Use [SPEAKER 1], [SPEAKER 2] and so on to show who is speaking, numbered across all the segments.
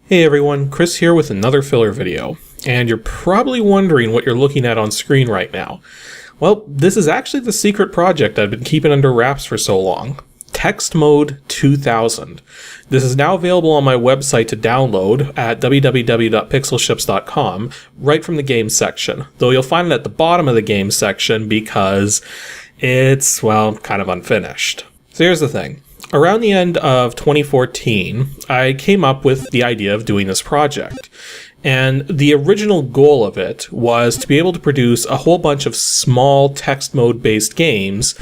[SPEAKER 1] Hey everyone, Chris here with another filler video, and you're probably wondering what you're looking at on screen right now. Well, this is actually the secret project I've been keeping under wraps for so long. Text Mode 2000. This is now available on my website to download at www.pixelships.com right from the games section, though you'll find it at the bottom of the games section because it's, well, kind of unfinished. So here's the thing. Around the end of 2014, I came up with the idea of doing this project. And the original goal of it was to be able to produce a whole bunch of small text mode based games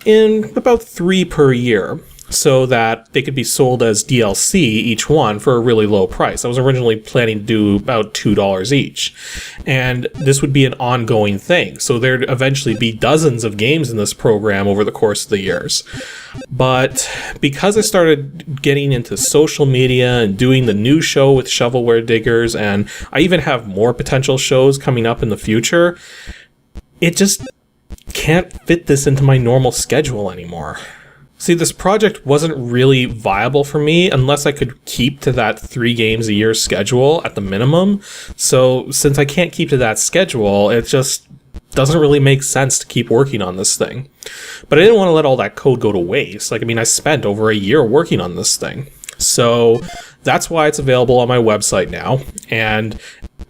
[SPEAKER 1] in about 3 per year, so that they could be sold as DLC each one for a really low price. I was originally planning to do about $2 each. And this would be an ongoing thing. So there'd eventually be dozens of games in this program over the course of the years. But because I started getting into social media and doing the new show with shovelware diggers, and I even have more potential shows coming up in the future, it just can't fit this into my normal schedule anymore. See, this project wasn't really viable for me unless I could keep to that 3 games a year schedule at the minimum. So since I can't keep to that schedule, it just doesn't really make sense to keep working on this thing. But I didn't want to let all that code go to waste. I spent over a year working on this thing. So that's why it's available on my website now. And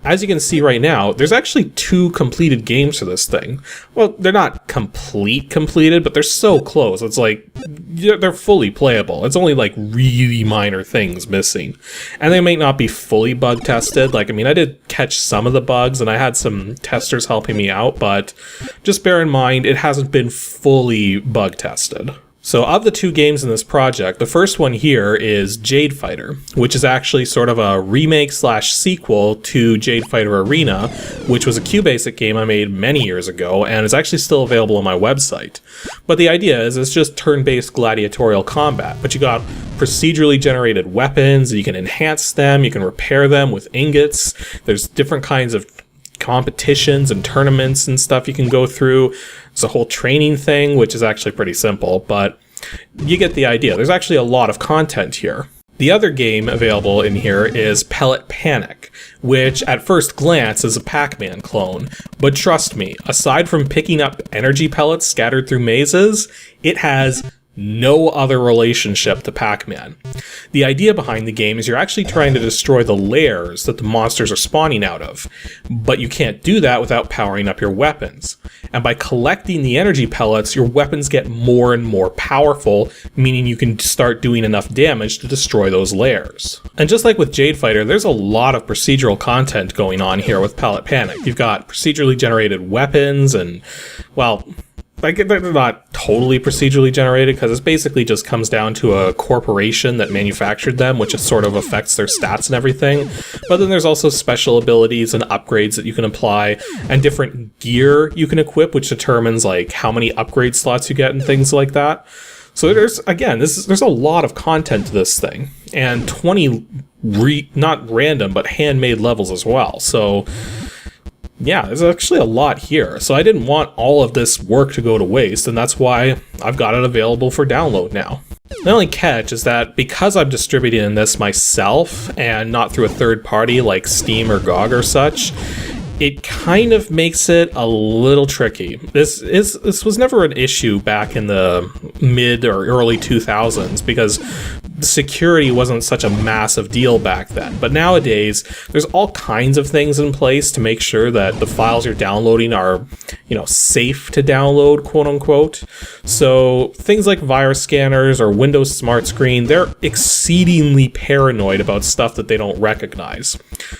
[SPEAKER 1] as you can see right now, there's actually 2 completed games for this thing. Well, they're not completed, but they're so close. It's like, they're fully playable. It's only like really minor things missing. And they may not be fully bug tested. I did catch some of the bugs and I had some testers helping me out, but just bear in mind, it hasn't been fully bug tested. So of the 2 games in this project, the first one here is Jade Fighter, which is actually sort of a remake/sequel to Jade Fighter Arena, which was a QBasic game I made many years ago, and is actually still available on my website. But the idea is it's just turn-based gladiatorial combat, but you got procedurally generated weapons, you can enhance them, you can repair them with ingots, there's different kinds of competitions and tournaments and stuff you can go through. It's a whole training thing, which is actually pretty simple, but you get the idea. There's actually a lot of content here. The other game available in here is Pellet Panic, which at first glance is a Pac-Man clone. But trust me, aside from picking up energy pellets scattered through mazes, it has no other relationship to Pac-Man. The idea behind the game is you're actually trying to destroy the layers that the monsters are spawning out of, but you can't do that without powering up your weapons. And by collecting the energy pellets, your weapons get more and more powerful, meaning you can start doing enough damage to destroy those layers. And just like with Jade Fighter, there's a lot of procedural content going on here with Pellet Panic. You've got procedurally generated weapons and, well, they're not totally procedurally generated because it basically just comes down to a corporation that manufactured them, which just sort of affects their stats and everything. But then there's also special abilities and upgrades that you can apply, and different gear you can equip, which determines how many upgrade slots you get and things like that. So there's a lot of content to this thing, and 20 not random but handmade levels as well. So yeah, there's actually a lot here. So I didn't want all of this work to go to waste, and that's why I've got it available for download now. The only catch is that because I'm distributing this myself and not through a third party like Steam or GOG or such, it kind of makes it a little tricky. This was never an issue back in the mid or early 2000s because security wasn't such a massive deal back then. But nowadays, there's all kinds of things in place to make sure that the files you're downloading are, safe to download, quote unquote. So things like virus scanners or Windows SmartScreen, they're exceedingly paranoid about stuff that they don't recognize.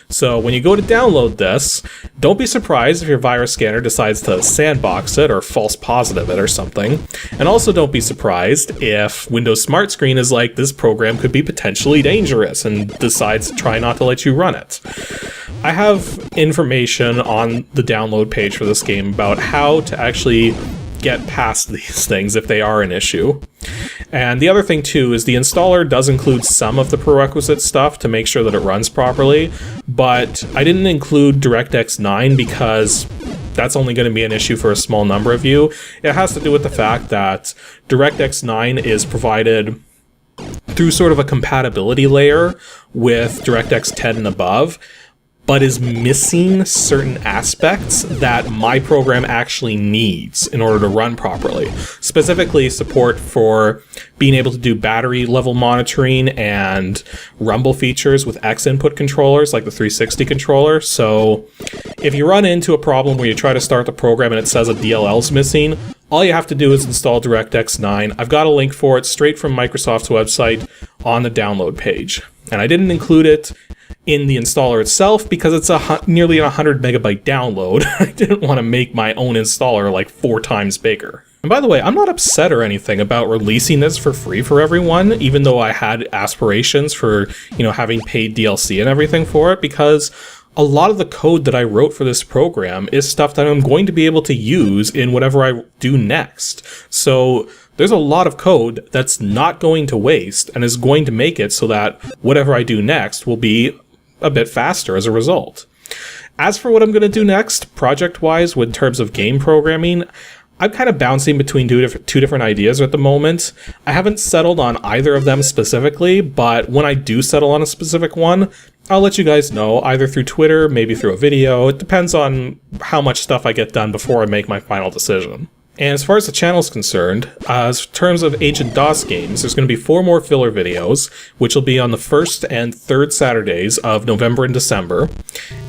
[SPEAKER 1] So when you go to download this, don't be surprised if your virus scanner decides to sandbox it or false positive it or something. And also don't be surprised if Windows SmartScreen is like, this program could be potentially dangerous and decides to try not to let you run it. I have information on the download page for this game about how to actually get past these things if they are an issue. And the other thing too is the installer does include some of the prerequisite stuff to make sure that it runs properly, but I didn't include DirectX 9 because that's only going to be an issue for a small number of you. It has to do with the fact that DirectX 9 is provided through sort of a compatibility layer with DirectX 10 and above, but is missing certain aspects that my program actually needs in order to run properly. Specifically, support for being able to do battery level monitoring and rumble features with X input controllers like the 360 controller. So if you run into a problem where you try to start the program and it says a DLL is missing, all you have to do is install DirectX 9. I've got a link for it straight from Microsoft's website on the download page. And I didn't include it in the installer itself because it's nearly a 100 megabyte download. I didn't want to make my own installer like 4 times bigger. And by the way, I'm not upset or anything about releasing this for free for everyone, even though I had aspirations for, having paid DLC and everything for it, because a lot of the code that I wrote for this program is stuff that I'm going to be able to use in whatever I do next. So there's a lot of code that's not going to waste and is going to make it so that whatever I do next will be a bit faster as a result. As for what I'm going to do next, project-wise, in terms of game programming, I'm kind of bouncing between two different ideas at the moment. I haven't settled on either of them specifically, but when I do settle on a specific one, I'll let you guys know, either through Twitter, maybe through a video. It depends on how much stuff I get done before I make my final decision. And as far as the channel is concerned, in terms of Agent DOS games, there's going to be 4 more filler videos, which will be on the 1st and 3rd Saturdays of November and December.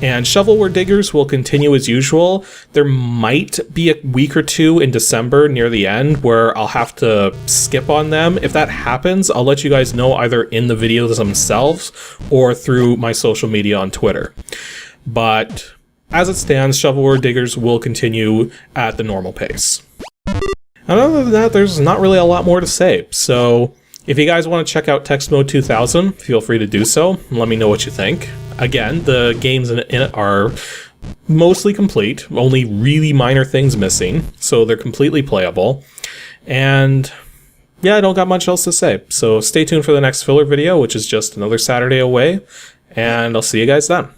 [SPEAKER 1] And Shovelware Diggers will continue as usual. There might be a week or 2 in December near the end where I'll have to skip on them. If that happens, I'll let you guys know either in the videos themselves or through my social media on Twitter. But as it stands, Shovelware Diggers will continue at the normal pace. And other than that, there's not really a lot more to say. So if you guys want to check out Text Mode 2000, feel free to do so and let me know what you think. Again, the games in it are mostly complete, only really minor things missing, so they're completely playable. And yeah, I don't got much else to say. So stay tuned for the next filler video, which is just another Saturday away, and I'll see you guys then.